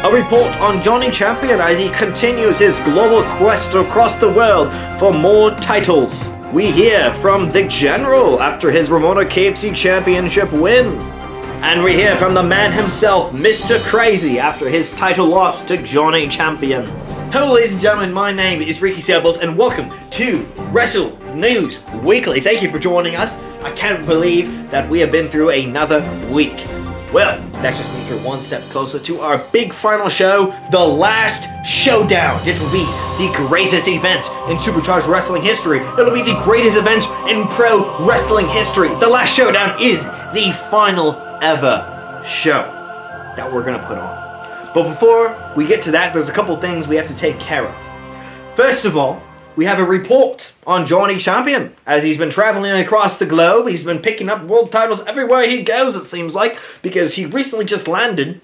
A report on Johnny Champion as he continues his global quest across the world for more titles. We hear from the General after his Ramona KFC Championship win. And we hear from the man himself, Mr. Crazy, after his title loss to Johnny Champion. Hello ladies and gentlemen, my name is Ricky Sailbolt and welcome to Wrestle News Weekly. Thank you for joining us. I can't believe that we have been through another week. Well, that just means we're one step closer to our big final show, The Last Showdown. It will be the greatest event in SuperCharged wrestling history. It'll be the greatest event in pro wrestling history. The Last Showdown is the final ever show that we're going to put on. But before we get to that, there's a couple things we have to take care of. First of all, we have a report on Johnny Champion. As he's been traveling across the globe, he's been picking up world titles everywhere he goes, it seems like, because he recently just landed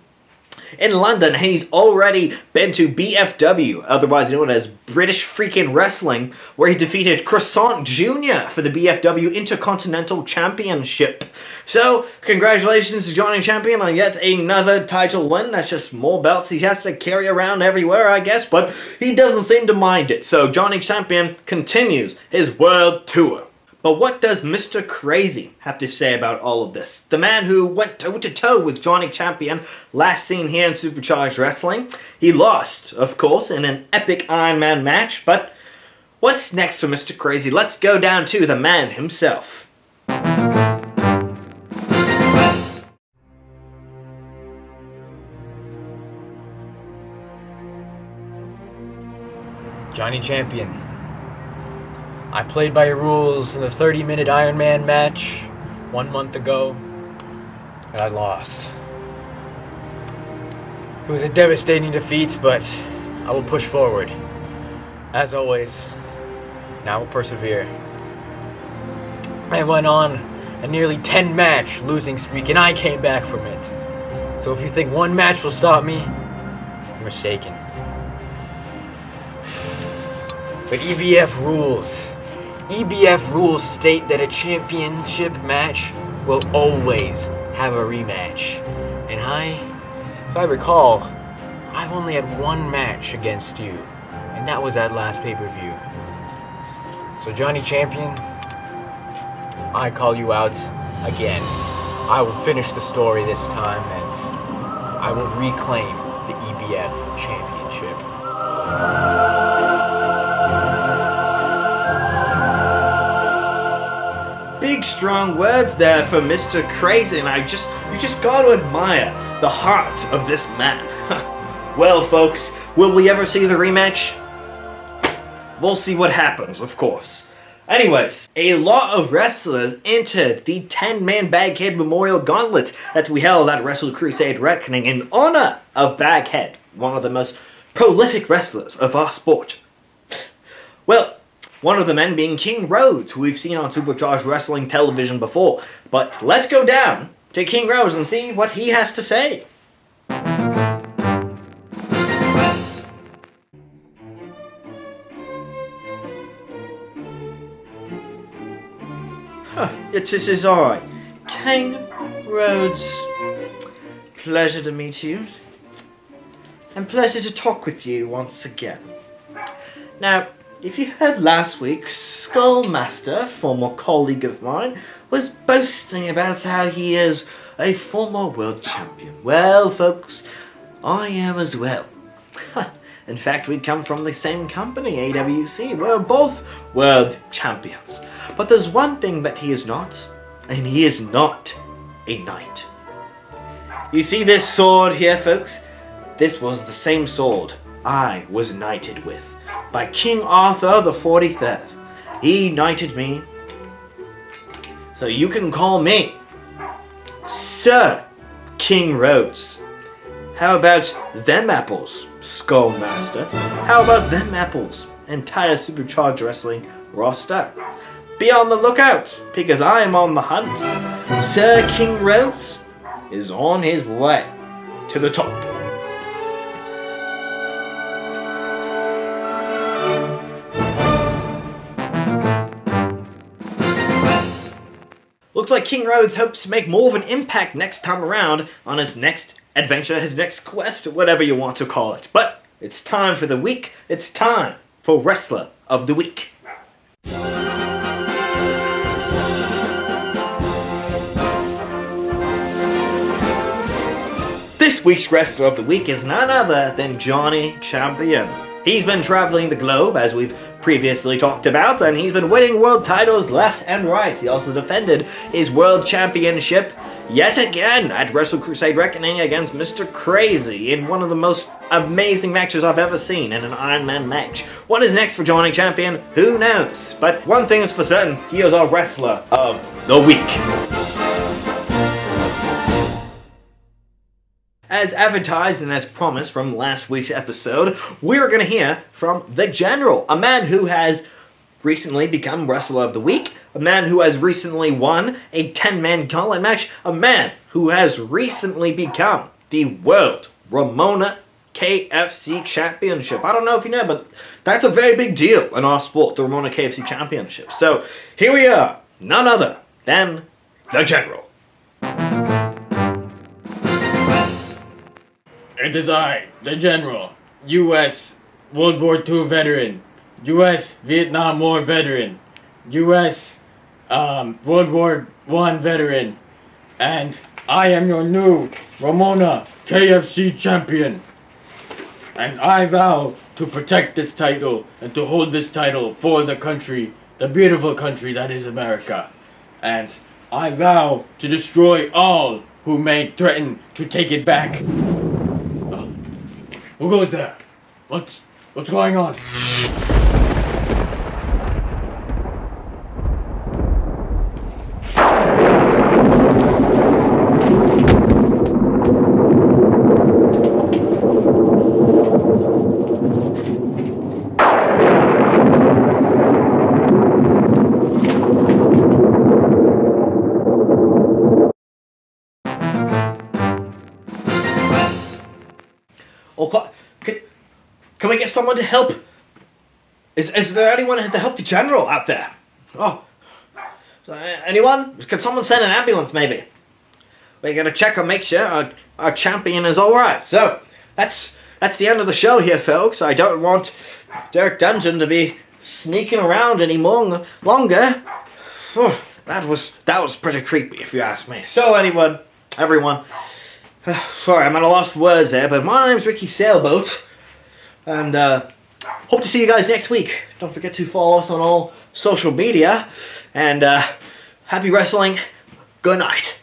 in London, and he's already been to BFW, otherwise known as British Freaking Wrestling, where he defeated Croissant Jr. for the BFW Intercontinental Championship. So, congratulations to Johnny Champion on yet another title win. That's just more belts he has to carry around everywhere, I guess, but he doesn't seem to mind it. So, Johnny Champion continues his world tour. But what does Mr. Crazy have to say about all of this? The man who went toe-to-toe with Johnny Champion, last seen here in SuperCharged Wrestling. He lost, of course, in an epic Iron Man match, but what's next for Mr. Crazy? Let's go down to the man himself. Johnny Champion. I played by your rules in the 30-minute Iron Man match 1 month ago, and I lost. It was a devastating defeat, but I will push forward. As always, and I will persevere. I went on a nearly 10-match losing streak, and I came back from it. So if you think one match will stop me, you're mistaken. But EBF rules state that a championship match will always have a rematch. And if I recall, I've only had one match against you, and that was that last pay-per-view. So Johnny Champion, I call you out again. I will finish the story this time, and I will reclaim the EBF championship. Big strong words there for Mr. Crazy, and you just got to admire the heart of this man. Well, folks, will we ever see the rematch? We'll see what happens, of course. Anyways, a lot of wrestlers entered the 10-man Baghead Memorial Gauntlet that we held at Wrestle Crusade Reckoning in honor of Baghead, one of the most prolific wrestlers of our sport. Well, one of the men being King Rhodes, who we've seen on SuperCharged Wrestling television before. But let's go down to King Rhodes and see what he has to say. It is I, King Rhodes. Pleasure to meet you. And pleasure to talk with you once again. Now, if you heard last week, Skullmaster, former colleague of mine, was boasting about how he is a former world champion. Well, folks, I am as well. In fact, we come from the same company, AWC. We're both world champions. But there's one thing that he is not, and he is not a knight. You see this sword here, folks? This was the same sword I was knighted with by King Arthur the 43rd. He knighted me, so you can call me Sir King Rhodes. How about them apples, Skullmaster? How about them apples, entire SuperCharged Wrestling roster? Be on the lookout, because I am on the hunt. Sir King Rhodes is on his way to the top. Looks like King Rhodes hopes to make more of an impact next time around on his next adventure, his next quest, whatever you want to call it. But it's time for the week. It's time for Wrestler of the Week. This week's Wrestler of the Week is none other than Johnny Champion. He's been traveling the globe, as we've previously talked about, and he's been winning world titles left and right. He also defended his world championship yet again at Wrestle Crusade Reckoning against Mr. Crazy in one of the most amazing matches I've ever seen in an Iron Man match. What is next for Johnny Champion? Who knows? But one thing is for certain, he is our Wrestler of the Week. As advertised and as promised from last week's episode, we're going to hear from The General, a man who has recently become Wrestler of the Week, a man who has recently won a 10-man gauntlet match, a man who has recently become the World Ramona KFC Championship. I don't know if you know, but that's a very big deal in our sport, the Ramona KFC Championship. So here we are, none other than The General. It is I, the General, U.S. World War II veteran, U.S. Vietnam War veteran, U.S. World War I veteran, and I am your new Ramona KFC champion. And I vow to protect this title and to hold this title for the country, the beautiful country that is America. And I vow to destroy all who may threaten to take it back. Who goes there? What's going on? Can we get someone to help? Is there anyone to help the General out there? Oh, anyone? Can someone send an ambulance, maybe? We're gonna check and make sure our champion is all right. So that's the end of the show here, folks. I don't want Derek Dungeon to be sneaking around any longer. Oh, that was pretty creepy, if you ask me. So everyone. Sorry, I'm at a lost for words there, but my name's Ricky Sailboat, and hope to see you guys next week. Don't forget to follow us on all social media, and happy wrestling. Good night.